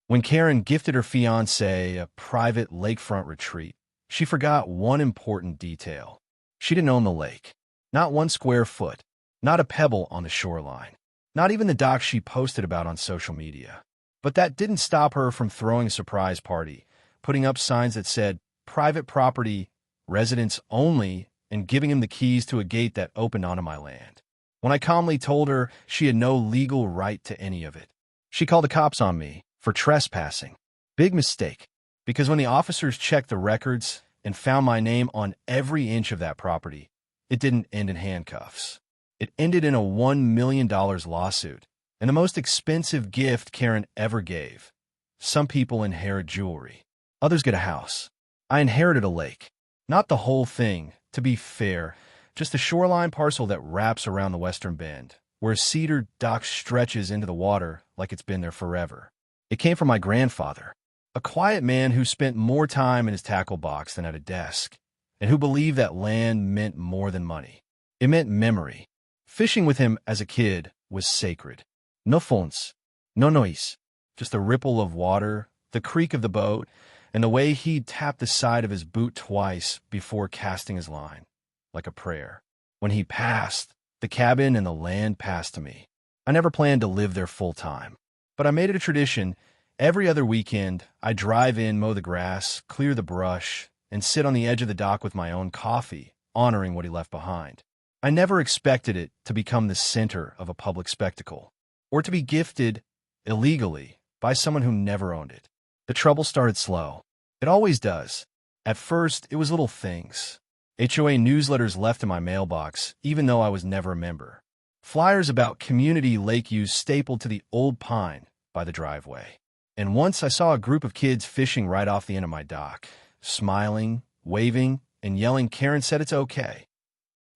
When Karen gifted her fiancé a private lakefront retreat, she forgot one important detail. She didn't own the lake. Not 1 square foot. Not a pebble on the shoreline. Not even the dock she posted about on social media. But that didn't stop her from throwing a surprise party, putting up signs that said, "Private property, residents only," and giving him the keys to a gate that opened onto my land. When I calmly told her she had no legal right to any of it, she called the cops on me for trespassing. Big mistake, because when the officers checked the records and found my name on every inch of that property, it didn't end in handcuffs. It ended in a $1 million lawsuit, and the most expensive gift Karen ever gave. Some people inherit jewelry. Others get a house. I inherited a lake. Not the whole thing, to be fair, just the shoreline parcel that wraps around the western bend, where a cedar dock stretches into the water like it's been there forever. It came from my grandfather, a quiet man who spent more time in his tackle box than at a desk, and who believed that land meant more than money. It meant memory. Fishing with him as a kid was sacred. No phones, no noise, just the ripple of water, the creak of the boat, and the way he'd tap the side of his boot twice before casting his line, like a prayer. When he passed, the cabin and the land passed to me. I never planned to live there full time, but I made it a tradition. Every other weekend, I'd drive in, mow the grass, clear the brush, and sit on the edge of the dock with my own coffee, honoring what he left behind. I never expected it to become the center of a public spectacle, or to be gifted illegally by someone who never owned it. The trouble started slow. It always does. At first, it was little things. HOA newsletters left in my mailbox, even though I was never a member. Flyers about community lake use stapled to the old pine by the driveway. And once I saw a group of kids fishing right off the end of my dock, smiling, waving, and yelling, "Karen said it's okay."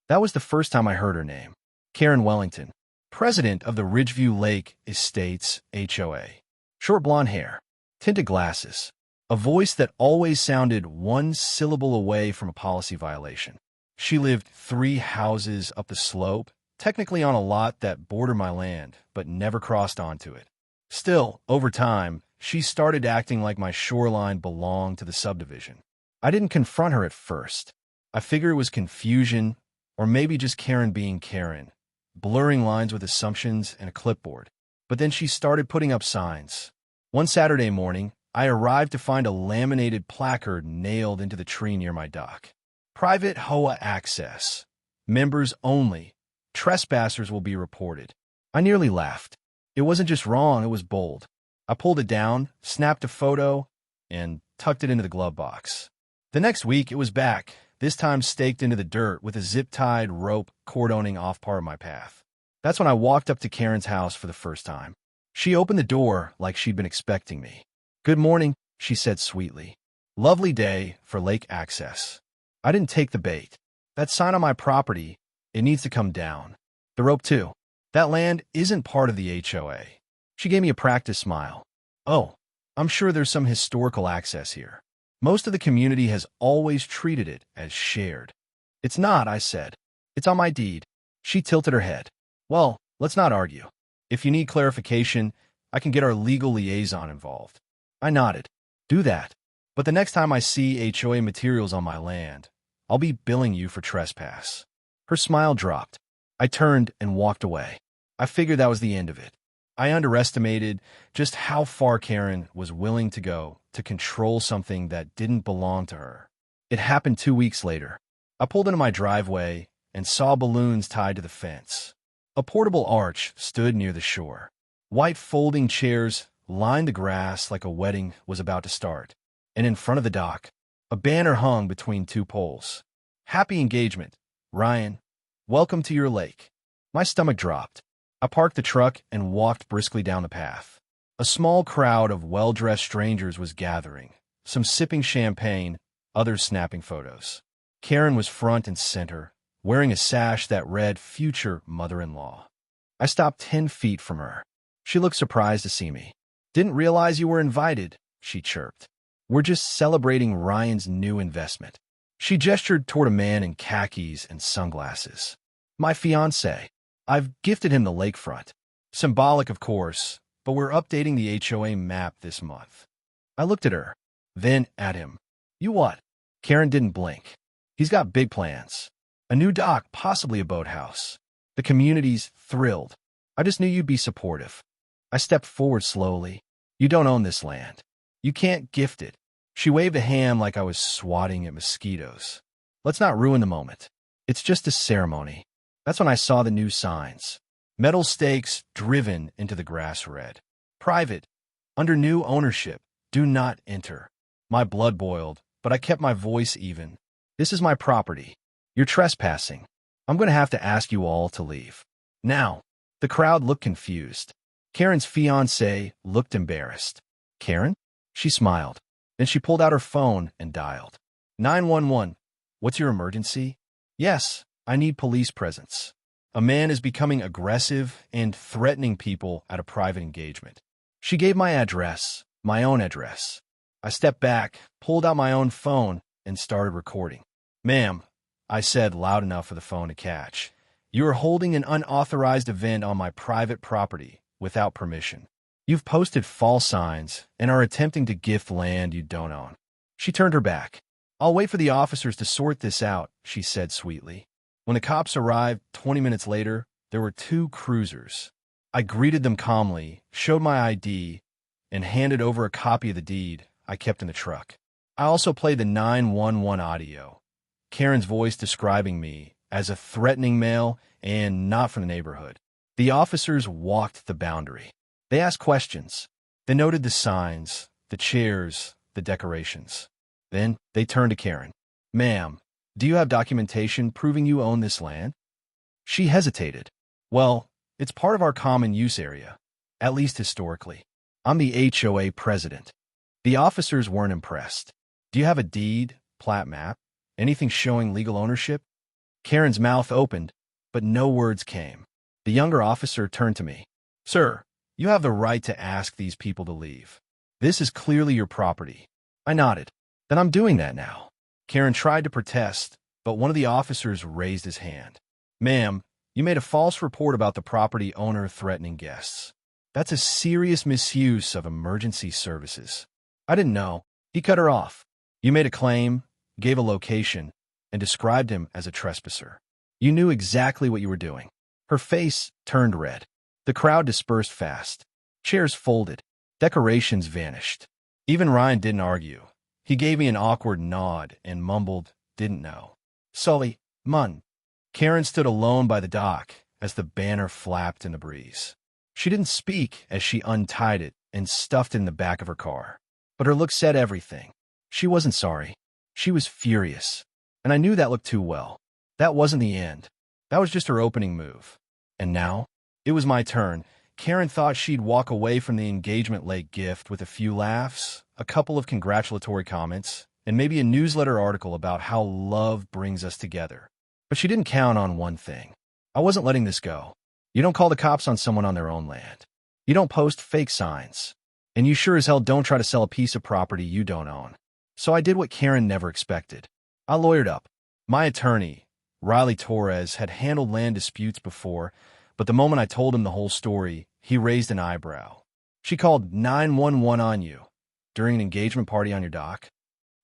That was the first time I heard her name. Karen Wellington, president of the Ridgeview Lake Estates HOA. Short blonde hair, tinted glasses, a voice that always sounded one syllable away from a policy violation. She lived 3 houses up the slope, technically on a lot that bordered my land, but never crossed onto it. Still, over time, she started acting like my shoreline belonged to the subdivision. I didn't confront her at first. I figured it was confusion, or maybe just Karen being Karen, blurring lines with assumptions and a clipboard. But then she started putting up signs. One Saturday morning, I arrived to find a laminated placard nailed into the tree near my dock. Private HOA access. Members only. Trespassers will be reported. I nearly laughed. It wasn't just wrong, it was bold. I pulled it down, snapped a photo, and tucked it into the glove box. The next week, it was back, this time staked into the dirt with a zip-tied rope cordoning off part of my path. That's when I walked up to Karen's house for the first time. She opened the door like she'd been expecting me. "Good morning," she said sweetly. "Lovely day for lake access." I didn't take the bait. That sign on my property, it needs to come down. The rope too. That land isn't part of the HOA. She gave me a practice smile. "Oh, I'm sure there's some historical access here. Most of the community has always treated it as shared." "It's not," I said. "It's on my deed." She tilted her head. "Well, let's not argue. If you need clarification, I can get our legal liaison involved." I nodded. "Do that. But the next time I see HOA materials on my land, I'll be billing you for trespass." Her smile dropped. I turned and walked away. I figured that was the end of it. I underestimated just how far Karen was willing to go to control something that didn't belong to her. It happened 2 weeks later. I pulled into my driveway and saw balloons tied to the fence. A portable arch stood near the shore. White folding chairs lined the grass like a wedding was about to start. And in front of the dock, a banner hung between 2 poles. "Happy engagement, Ryan. Welcome to your lake." My stomach dropped. I parked the truck and walked briskly down the path. A small crowd of well-dressed strangers was gathering, some sipping champagne, others snapping photos. Karen was front and center, wearing a sash that read "Future Mother-in-Law." I stopped 10 feet from her. She looked surprised to see me. "Didn't realize you were invited," she chirped. "We're just celebrating Ryan's new investment." She gestured toward a man in khakis and sunglasses. "My fiancé. I've gifted him the lakefront. Symbolic, of course, but we're updating the HOA map this month. I looked at her, then at him. You what? Karen didn't blink. He's got big plans. A new dock, possibly a boathouse. The community's thrilled. I just knew you'd be supportive. I stepped forward slowly. You don't own this land. You can't gift it. She waved a hand like I was swatting at mosquitoes. Let's not ruin the moment. It's just a ceremony. That's when I saw the new signs. Metal stakes driven into the grass read. Private. Under new ownership. Do not enter. My blood boiled, but I kept my voice even. This is my property. You're trespassing. I'm going to have to ask you all to leave. Now. The crowd looked confused. Karen's fiancé looked embarrassed. Karen? She smiled. Then she pulled out her phone and dialed. 911. What's your emergency? Yes, I need police presence. A man is becoming aggressive and threatening people at a private engagement. She gave my address, my own address. I stepped back, pulled out my own phone, and started recording. Ma'am, I said loud enough for the phone to catch. You are holding an unauthorized event on my private property without permission. You've posted false signs and are attempting to gift land you don't own. She turned her back. I'll wait for the officers to sort this out, she said sweetly. When the cops arrived 20 minutes later, there were 2 cruisers. I greeted them calmly, showed my ID, and handed over a copy of the deed I kept in the truck. I also played the 911 audio, Karen's voice describing me as a threatening male and not from the neighborhood. The officers walked the boundary. They asked questions. They noted the signs, the chairs, the decorations. Then they turned to Karen. Ma'am, do you have documentation proving you own this land? She hesitated. Well, it's part of our common use area, at least historically. I'm the HOA president. The officers weren't impressed. Do you have a deed, plat map, anything showing legal ownership? Karen's mouth opened, but no words came. The younger officer turned to me. Sir, you have the right to ask these people to leave. This is clearly your property. I nodded. Then I'm doing that now. Karen tried to protest, but one of the officers raised his hand. Ma'am, you made a false report about the property owner threatening guests. That's a serious misuse of emergency services. I didn't know. He cut her off. You made a claim, gave a location, and described him as a trespasser. You knew exactly what you were doing. Her face turned red. The crowd dispersed fast. Chairs folded. Decorations vanished. Even Ryan didn't argue. He gave me an awkward nod and mumbled, didn't know. Sully, Munn. Karen stood alone by the dock as the banner flapped in the breeze. She didn't speak as she untied it and stuffed it in the back of her car. But her look said everything. She wasn't sorry. She was furious. And I knew that looked too well. That wasn't the end. That was just her opening move. And now, it was my turn. Karen thought she'd walk away from the engagement lake gift with a few laughs, a couple of congratulatory comments, and maybe a newsletter article about how love brings us together. But she didn't count on one thing. I wasn't letting this go. You don't call the cops on someone on their own land. You don't post fake signs. And you sure as hell don't try to sell a piece of property you don't own. So I did what Karen never expected. I lawyered up. My attorney, Riley Torres, had handled land disputes before, but the moment I told him the whole story, he raised an eyebrow. She called 911 on you during an engagement party on your dock?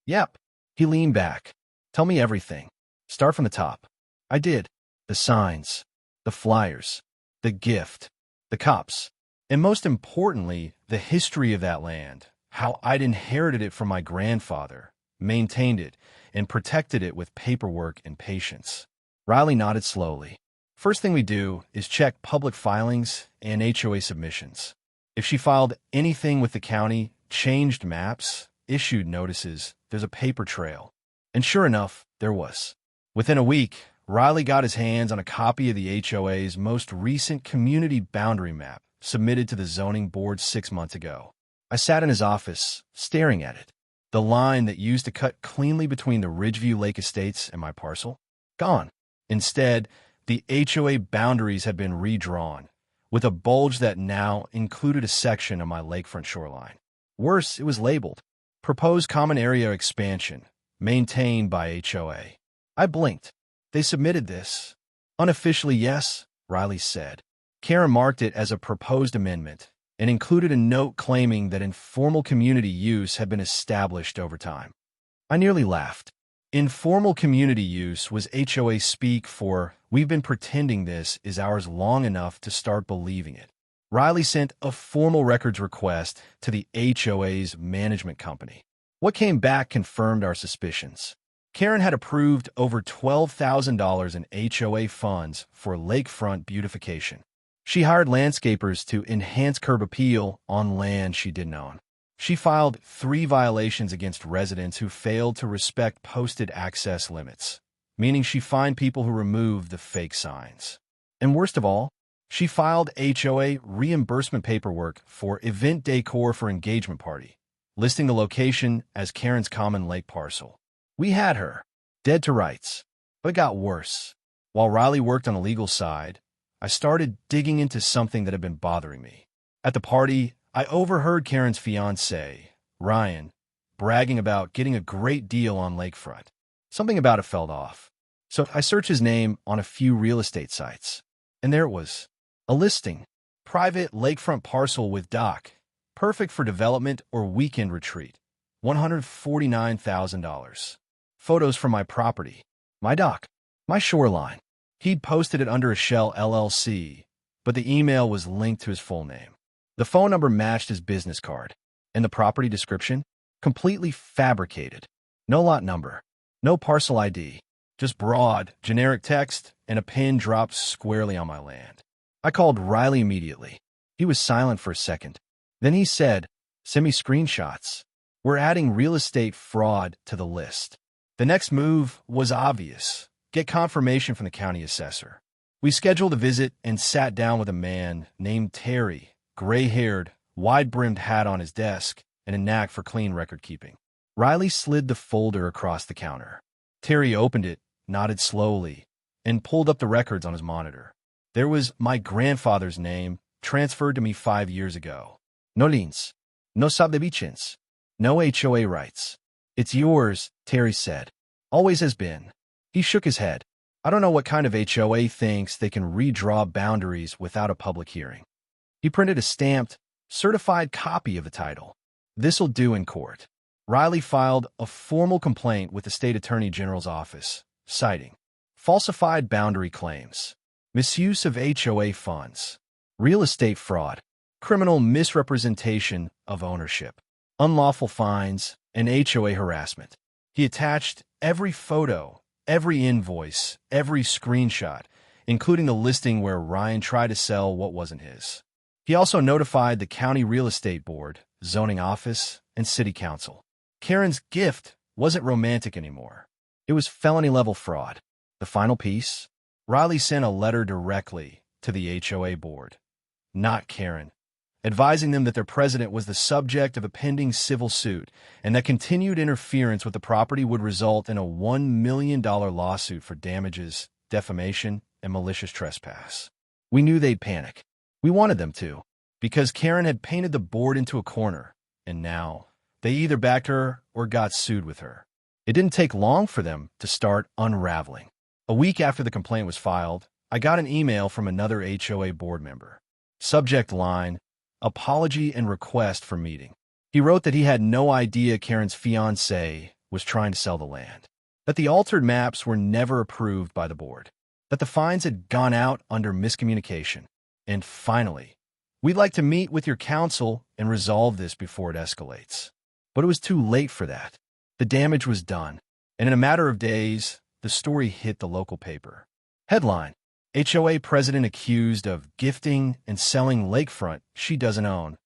Yep. He leaned back. Tell me everything. Start from the top. I did. The signs, the flyers, the gift, the cops, and most importantly, the history of that land, how I'd inherited it from my grandfather, maintained it, and protected it with paperwork and patience. Riley nodded slowly. First thing we do is check public filings and HOA submissions. If she filed anything with the county, changed maps, issued notices, there's a paper trail. And sure enough, there was. Within a week, Riley got his hands on a copy of the HOA's most recent community boundary map submitted to the zoning board 6 months ago. I sat in his office, staring at it. The line that used to cut cleanly between the Ridgeview Lake Estates and my parcel? Gone. Instead, the HOA boundaries had been redrawn, with a bulge that now included a section of my lakefront shoreline. Worse, it was labeled, Proposed Common Area Expansion, maintained by HOA. I blinked. They submitted this. Unofficially, yes, Riley said. Karen marked it as a proposed amendment, and included a note claiming that informal community use had been established over time. I nearly laughed. Informal community use was HOA speak for, "We've been pretending this is ours long enough to start believing it." Riley sent a formal records request to the HOA's management company. What came back confirmed our suspicions. Karen had approved over $12,000 in HOA funds for lakefront beautification. She hired landscapers to enhance curb appeal on land she didn't own. She filed 3 violations against residents who failed to respect posted access limits, meaning she fined people who removed the fake signs. And worst of all, she filed HOA reimbursement paperwork for event decor for engagement party, listing the location as Karen's common lake parcel. We had her, dead to rights, but it got worse. While Riley worked on the legal side, I started digging into something that had been bothering me. At the party, I overheard Karen's fiancé, Ryan, bragging about getting a great deal on lakefront. Something about it felt off. So I searched his name on a few real estate sites, and there it was. A listing. Private lakefront parcel with dock. Perfect for development or weekend retreat. $149,000. Photos from my property. My dock. My shoreline. He'd posted it under a shell LLC, but the email was linked to his full name. The phone number matched his business card, and the property description? Completely fabricated. No lot number. No parcel ID. Just broad, generic text and a pin dropped squarely on my land. I called Riley immediately. He was silent for a second. Then he said, "Send me screenshots. We're adding real estate fraud to the list." The next move was obvious. Get confirmation from the county assessor. We scheduled a visit and sat down with a man named Terry, gray-haired, wide-brimmed hat on his desk, and a knack for clean record-keeping. Riley slid the folder across the counter. Terry opened it, nodded slowly, and pulled up the records on his monitor. There was my grandfather's name, transferred to me 5 years ago. No liens. No subdivisions. No HOA rights. "It's yours," Terry said. "Always has been." He shook his head. "I don't know what kind of HOA thinks they can redraw boundaries without a public hearing." He printed a stamped, certified copy of the title. "This'll do in court." Riley filed a formal complaint with the state attorney general's office, citing falsified boundary claims, misuse of HOA funds, real estate fraud, criminal misrepresentation of ownership, unlawful fines, and HOA harassment. He attached every photo, every invoice, every screenshot, including the listing where Ryan tried to sell what wasn't his. He also notified the county real estate board, zoning office, and city council. Karen's gift wasn't romantic anymore. It was felony-level fraud. The final piece? Riley sent a letter directly to the HOA board, not Karen, advising them that their president was the subject of a pending civil suit and that continued interference with the property would result in a $1 million lawsuit for damages, defamation, and malicious trespass. We knew they'd panic. We wanted them to, because Karen had painted the board into a corner, and now they either backed her or got sued with her. It didn't take long for them to start unraveling. A week after the complaint was filed, I got an email from another HOA board member. Subject line, "Apology and request for meeting." He wrote that he had no idea Karen's fiancé was trying to sell the land, that the altered maps were never approved by the board, that the fines had gone out under miscommunication, and finally, "We'd like to meet with your counsel and resolve this before it escalates." But it was too late for that. The damage was done, and in a matter of days, the story hit the local paper. Headline: HOA president accused of gifting and selling lakefront she doesn't own.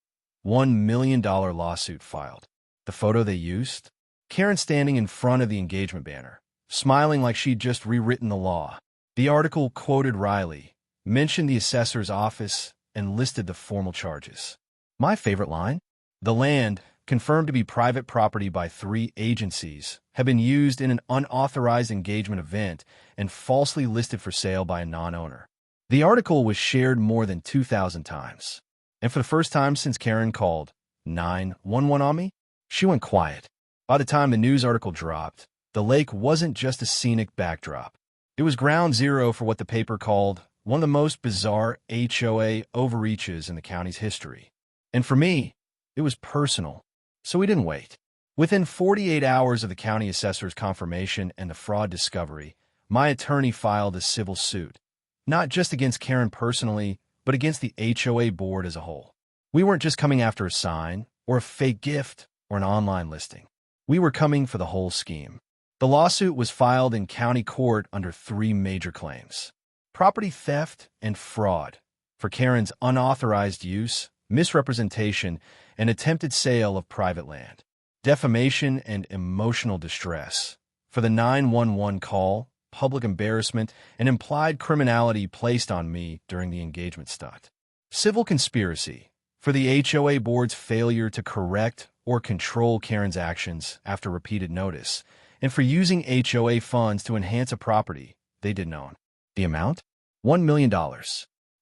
$1 million lawsuit filed. The photo they used? Karen standing in front of the engagement banner, smiling like she'd just rewritten the law. The article quoted Riley, mentioned the assessor's office, and listed the formal charges. My favorite line? The land, confirmed to be private property by 3 agencies, had been used in an unauthorized engagement event and falsely listed for sale by a non-owner. The article was shared more than 2,000 times. And for the first time since Karen called 911 on me, she went quiet. By the time the news article dropped, the lake wasn't just a scenic backdrop. It was ground zero for what the paper called one of the most bizarre HOA overreaches in the county's history. And for me, it was personal, so we didn't wait. Within 48 hours of the county assessor's confirmation and the fraud discovery, my attorney filed a civil suit, not just against Karen personally, but against the HOA board as a whole. We weren't just coming after a sign, or a fake gift, or an online listing. We were coming for the whole scheme. The lawsuit was filed in county court under 3 major claims: property theft and fraud for Karen's unauthorized use, misrepresentation, and attempted sale of private land; defamation and emotional distress for the 911 call, public embarrassment, and implied criminality placed on me during the engagement stunt; civil conspiracy for the HOA board's failure to correct or control Karen's actions after repeated notice, and for using HOA funds to enhance a property they didn't own. The amount? $1 million.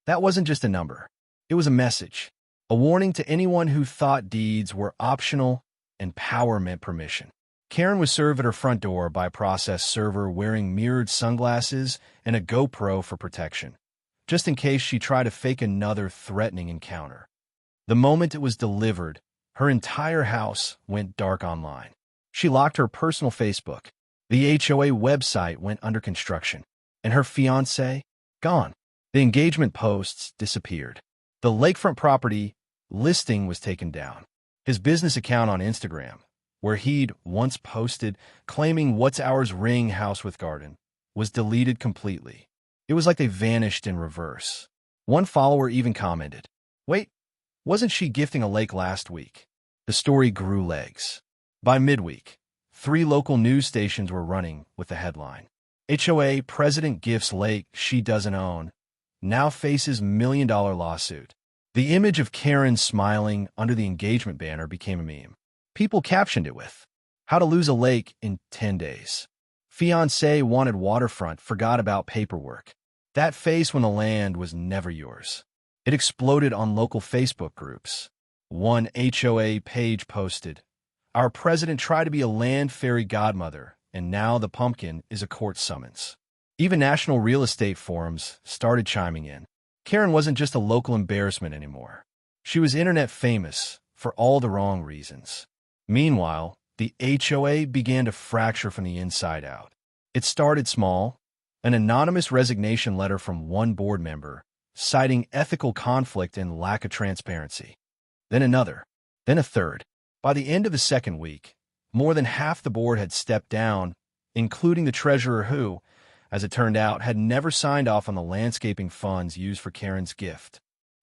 That wasn't just a number. It was a message, a warning to anyone who thought deeds were optional and power meant permission. Karen was served at her front door by a process server wearing mirrored sunglasses and a GoPro for protection, just in case she tried to fake another threatening encounter. The moment it was delivered, her entire house went dark online. She locked her personal Facebook. The HOA website went under construction. And her fiancé? Gone. The engagement posts disappeared. The lakefront property listing was taken down. His business account on Instagram, where he'd once posted claiming "What's Ours Ring House with Garden," was deleted completely. It was like they vanished in reverse. One follower even commented, "Wait, wasn't she gifting a lake last week?" The story grew legs. By midweek, 3 local news stations were running with the headline, "HOA President gifts lake she doesn't own, now faces $1 million lawsuit." The image of Karen smiling under the engagement banner became a meme. People captioned it with, "How to lose a lake in 10 days. Fiancé wanted waterfront, forgot about paperwork. That face when the land was never yours." It exploded on local Facebook groups. One HOA page posted, "Our president tried to be a land fairy godmother, and now the pumpkin is a court summons." Even national real estate forums started chiming in. Karen wasn't just a local embarrassment anymore. She was internet famous for all the wrong reasons. Meanwhile, the HOA began to fracture from the inside out. It started small, an anonymous resignation letter from one board member, citing ethical conflict and lack of transparency. Then another, then a third. By the end of the second week, more than half the board had stepped down, including the treasurer who, as it turned out, had never signed off on the landscaping funds used for Karen's gift.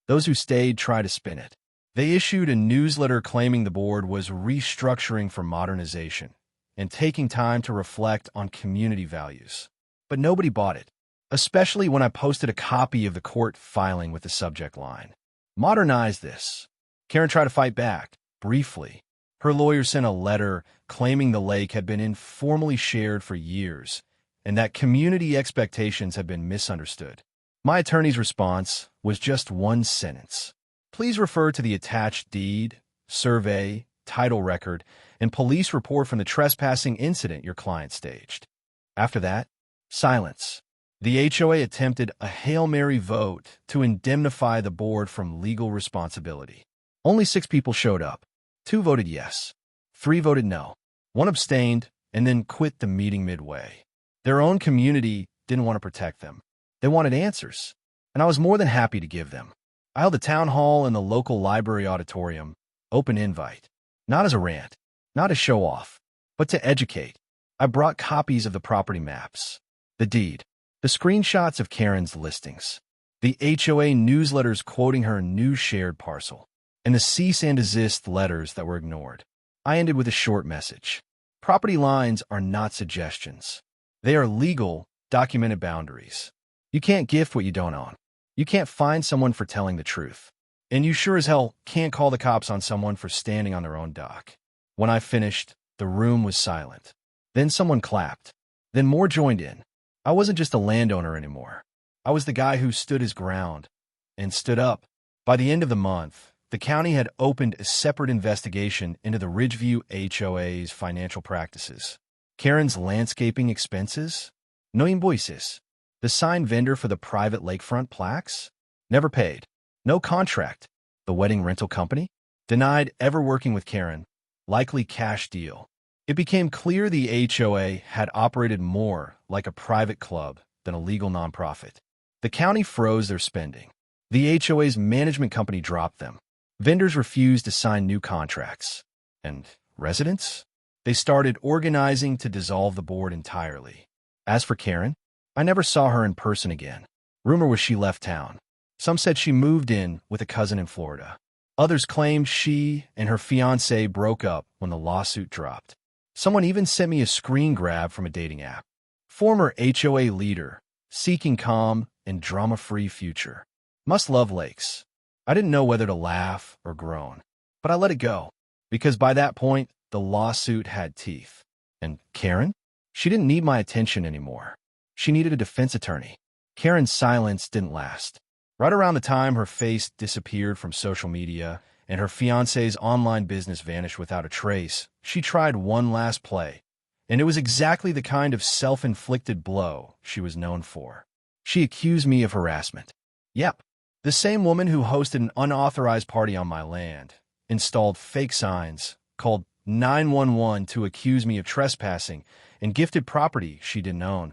Those who stayed tried to spin it. They issued a newsletter claiming the board was restructuring for modernization and taking time to reflect on community values. But nobody bought it, especially when I posted a copy of the court filing with the subject line, "Modernize this." Karen tried to fight back, briefly. Her lawyer sent a letter claiming the lake had been informally shared for years and that community expectations had been misunderstood. My attorney's response was just one sentence: "Please refer to the attached deed, survey, title record, and police report from the trespassing incident your client staged." After that, silence. The HOA attempted a Hail Mary vote to indemnify the board from legal responsibility. Only 6 people showed up. 2 voted yes. 3 voted no. 1 abstained and then quit the meeting midway. Their own community didn't want to protect them. They wanted answers, and I was more than happy to give them. I held a town hall in the local library auditorium, open invite. Not as a rant, not a show-off, but to educate. I brought copies of the property maps, the deed, the screenshots of Karen's listings, the HOA newsletters quoting her new shared parcel, and the cease and desist letters that were ignored. I ended with a short message. Property lines are not suggestions. They are legal, documented boundaries. You can't gift what you don't own. You can't fine someone for telling the truth. And you sure as hell can't call the cops on someone for standing on their own dock. When I finished, the room was silent. Then someone clapped. Then more joined in. I wasn't just a landowner anymore. I was the guy who stood his ground and stood up. By the end of the month, the county had opened a separate investigation into the Ridgeview HOA's financial practices. Karen's landscaping expenses? No invoices. The sign vendor for the private lakefront plaques? Never paid. No contract. The wedding rental company? Denied ever working with Karen. Likely cash deal. It became clear the HOA had operated more like a private club than a legal nonprofit. The county froze their spending. The HOA's management company dropped them. Vendors refused to sign new contracts. And residents? They started organizing to dissolve the board entirely. As for Karen, I never saw her in person again. Rumor was she left town. Some said she moved in with a cousin in Florida. Others claimed she and her fiancé broke up when the lawsuit dropped. Someone even sent me a screen grab from a dating app. Former HOA leader, seeking calm and drama-free future. Must love lakes. I didn't know whether to laugh or groan, but I let it go, because by that point, the lawsuit had teeth. And Karen? She didn't need my attention anymore. She needed a defense attorney. Karen's silence didn't last. Right around the time her face disappeared from social media and her fiancé's online business vanished without a trace, she tried one last play, and it was exactly the kind of self-inflicted blow she was known for. She accused me of harassment. Yep, the same woman who hosted an unauthorized party on my land, installed fake signs, called 911 to accuse me of trespassing, and gifted property she didn't own,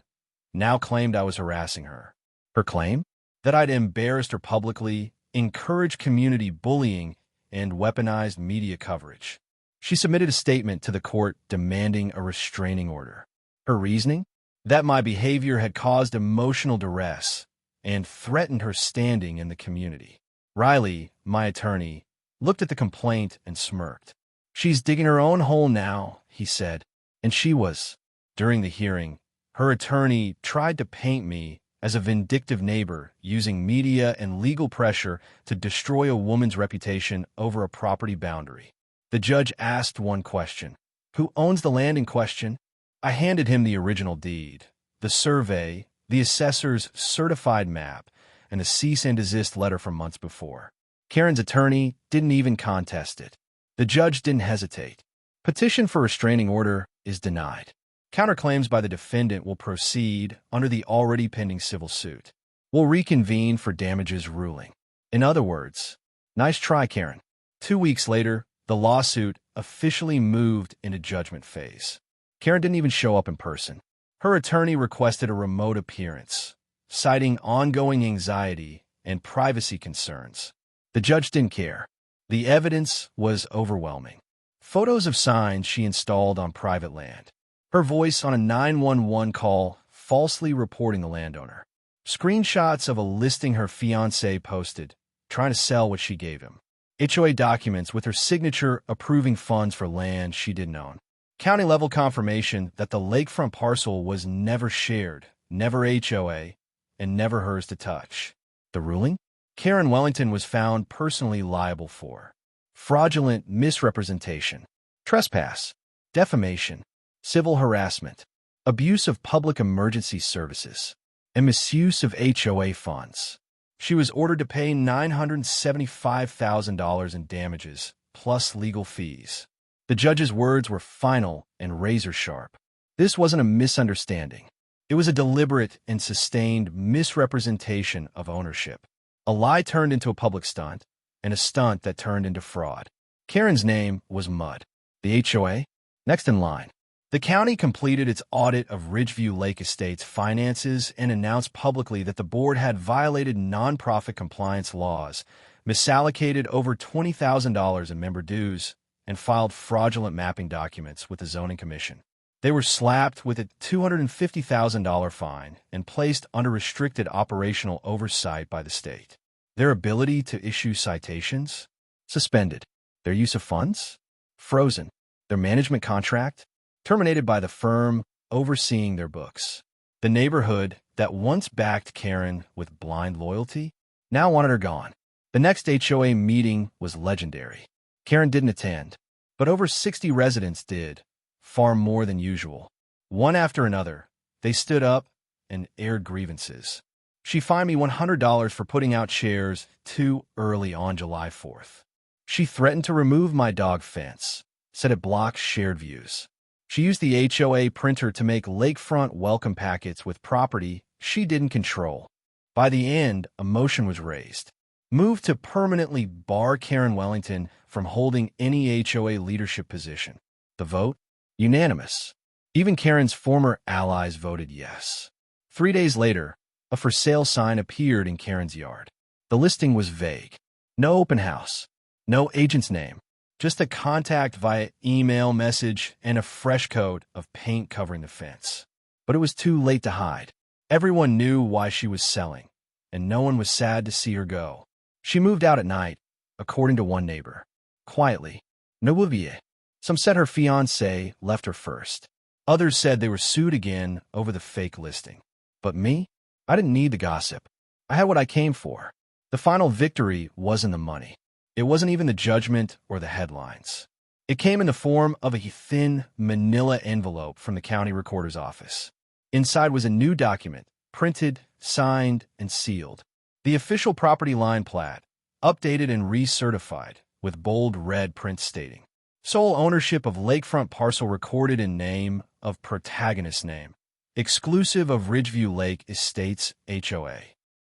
now claimed I was harassing her. Her claim? That I'd embarrassed her publicly, encouraged community bullying, and weaponized media coverage. She submitted a statement to the court demanding a restraining order. Her reasoning? That my behavior had caused emotional duress and threatened her standing in the community. Riley, my attorney, looked at the complaint and smirked. She's digging her own hole now, he said, and she was. During the hearing, her attorney tried to paint me as a vindictive neighbor using media and legal pressure to destroy a woman's reputation over a property boundary. The judge asked one question: who owns the land in question? I handed him the original deed, the survey, the assessor's certified map, and a cease and desist letter from months before. Karen's attorney didn't even contest it. The judge didn't hesitate. Petition for restraining order is denied. Counterclaims by the defendant will proceed under the already pending civil suit. We'll reconvene for damages ruling. In other words, nice try, Karen. 2 weeks later, the lawsuit officially moved into judgment phase. Karen didn't even show up in person. Her attorney requested a remote appearance, citing ongoing anxiety and privacy concerns. The judge didn't care. The evidence was overwhelming. Photos of signs she installed on private land. Her voice on a 911 call falsely reporting the landowner. Screenshots of a listing her fiancé posted, trying to sell what she gave him. HOA documents with her signature approving funds for land she didn't own. County-level confirmation that the lakefront parcel was never shared, never HOA, and never hers to touch. The ruling? Karen Wellington was found personally liable for fraudulent misrepresentation, trespass, defamation, civil harassment, abuse of public emergency services, and misuse of HOA funds. She was ordered to pay $975,000 in damages, plus legal fees. The judge's words were final and razor-sharp. This wasn't a misunderstanding. It was a deliberate and sustained misrepresentation of ownership. A lie turned into a public stunt, and a stunt that turned into fraud. Karen's name was Mud. The HOA? Next in line. The county completed its audit of Ridgeview Lake Estate's finances and announced publicly that the board had violated nonprofit compliance laws, misallocated over $20,000 in member dues, and filed fraudulent mapping documents with the Zoning Commission. They were slapped with a $250,000 fine and placed under restricted operational oversight by the state. Their ability to issue citations? Suspended. Their use of funds? Frozen. Their management contract? Terminated by the firm overseeing their books. The neighborhood that once backed Karen with blind loyalty now wanted her gone. The next HOA meeting was legendary. Karen didn't attend, but over 60 residents did, far more than usual. One after another, they stood up and aired grievances. She fined me $100 for putting out chairs too early on July 4th. She threatened to remove my dog fence, said it blocks shared views. She used the HOA printer to make lakefront welcome packets with property she didn't control. By the end, a motion was raised. moved to permanently bar Karen Wellington from holding any HOA leadership position. The vote? Unanimous. Even Karen's former allies voted yes. 3 days later, a for sale sign appeared in Karen's yard. The listing was vague. No open house. No agent's name. Just a contact via email message and a fresh coat of paint covering the fence. But it was too late to hide. Everyone knew why she was selling, and no one was sad to see her go. She moved out at night, according to one neighbor. Quietly. No oublié. Some said her fiancé left her first. Others said they were sued again over the fake listing. But me? I didn't need the gossip. I had what I came for. The final victory wasn't the money. It wasn't even the judgment or the headlines. It came in the form of a thin manila envelope from the county recorder's office. Inside was a new document, printed, signed, and sealed. The official property line plat, updated and recertified, with bold red print stating, sole ownership of lakefront parcel recorded in name of protagonist name, exclusive of Ridgeview Lake Estates HOA.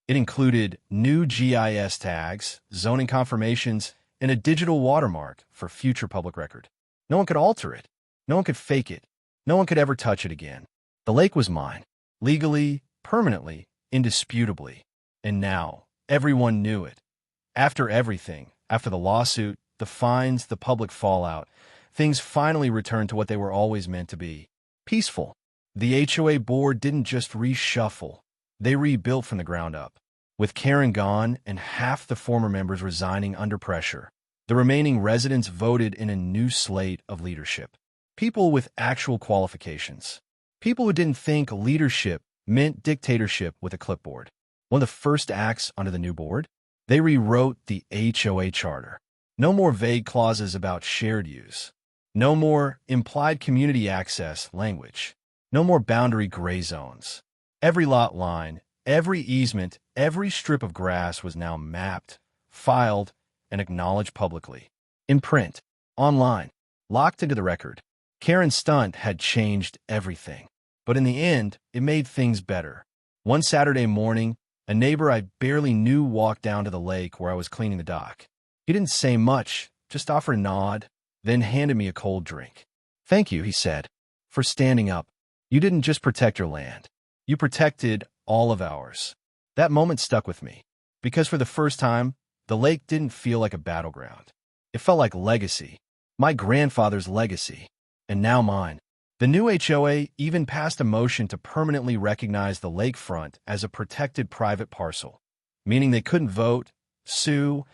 It included new GIS tags, zoning confirmations, and a digital watermark for future public record. No one could alter it. No one could fake it. No one could ever touch it again. The lake was mine, legally, permanently, indisputably. And now, everyone knew it. After everything, after the lawsuit, the fines, the public fallout, things finally returned to what they were always meant to be. Peaceful. The HOA board didn't just reshuffle. They rebuilt from the ground up. With Karen gone and half the former members resigning under pressure, the remaining residents voted in a new slate of leadership. People with actual qualifications. People who didn't think leadership meant dictatorship with a clipboard. One of the first acts under the new board? They rewrote the HOA charter. No more vague clauses about shared use. No more implied community access language. No more boundary gray zones. Every lot line, every easement, every strip of grass was now mapped, filed, and acknowledged publicly. In print, online, locked into the record. Karen's stunt had changed everything. But in the end, it made things better. One Saturday morning, a neighbor I barely knew walked down to the lake where I was cleaning the dock. He didn't say much, just offered a nod, then handed me a cold drink. "Thank you," he said, "for standing up. You didn't just protect your land. You protected all of ours." That moment stuck with me, because for the first time, the lake didn't feel like a battleground. It felt like legacy. My grandfather's legacy. And now mine. The new HOA even passed a motion to permanently recognize the lakefront as a protected private parcel, meaning they couldn't vote, sue,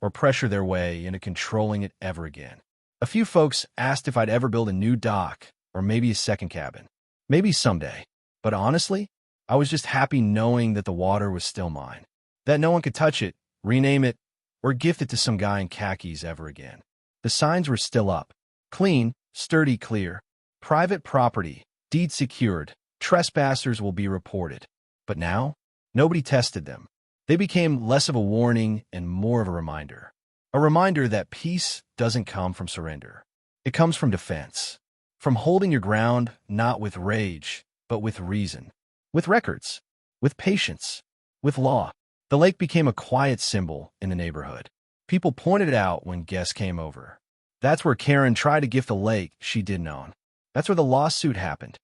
or pressure their way into controlling it ever again. A few folks asked if I'd ever build a new dock or maybe a second cabin. Maybe someday. But honestly, I was just happy knowing that the water was still mine, that no one could touch it, rename it, or gift it to some guy in khakis ever again. The signs were still up. Clean, sturdy, clear. Private property, deed secured, trespassers will be reported. But now, nobody tested them. They became less of a warning and more of a reminder. A reminder that peace doesn't come from surrender. It comes from defense. From holding your ground, not with rage, but with reason. With records. With patience. With law. The lake became a quiet symbol in the neighborhood. People pointed it out when guests came over. That's where Karen tried to gift a lake she didn't own. That's where the lawsuit happened.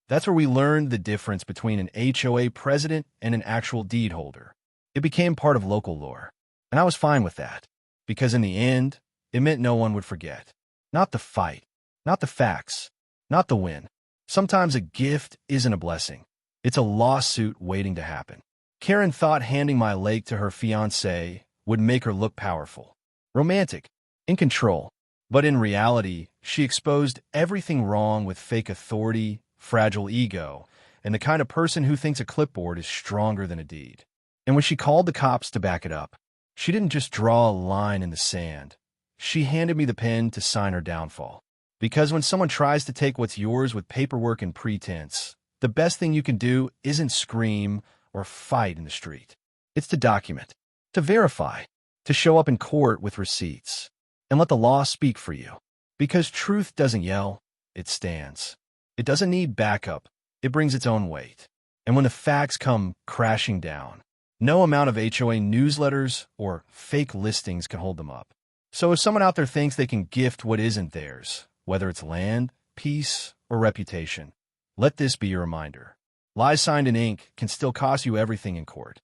That's where we learned the difference between an HOA president and an actual deed holder. It became part of local lore. And I was fine with that. Because in the end, it meant no one would forget. Not the fight. Not the facts. Not the win. Sometimes a gift isn't a blessing. It's a lawsuit waiting to happen. Karen thought handing my lake to her fiancé would make her look powerful, romantic, in control. But in reality, she exposed everything wrong with fake authority, fragile ego, and the kind of person who thinks a clipboard is stronger than a deed. And when she called the cops to back it up, she didn't just draw a line in the sand. She handed me the pen to sign her downfall. Because when someone tries to take what's yours with paperwork and pretense, the best thing you can do isn't scream or fight in the street. It's to document, to verify, to show up in court with receipts, and let the law speak for you. Because truth doesn't yell, it stands. It doesn't need backup, it brings its own weight. And when the facts come crashing down, No amount of HOA newsletters or fake listings can hold them up. So if someone out there thinks they can gift what isn't theirs, whether it's land, peace, or reputation, let this be your reminder. Lies signed in ink can still cost you everything in court.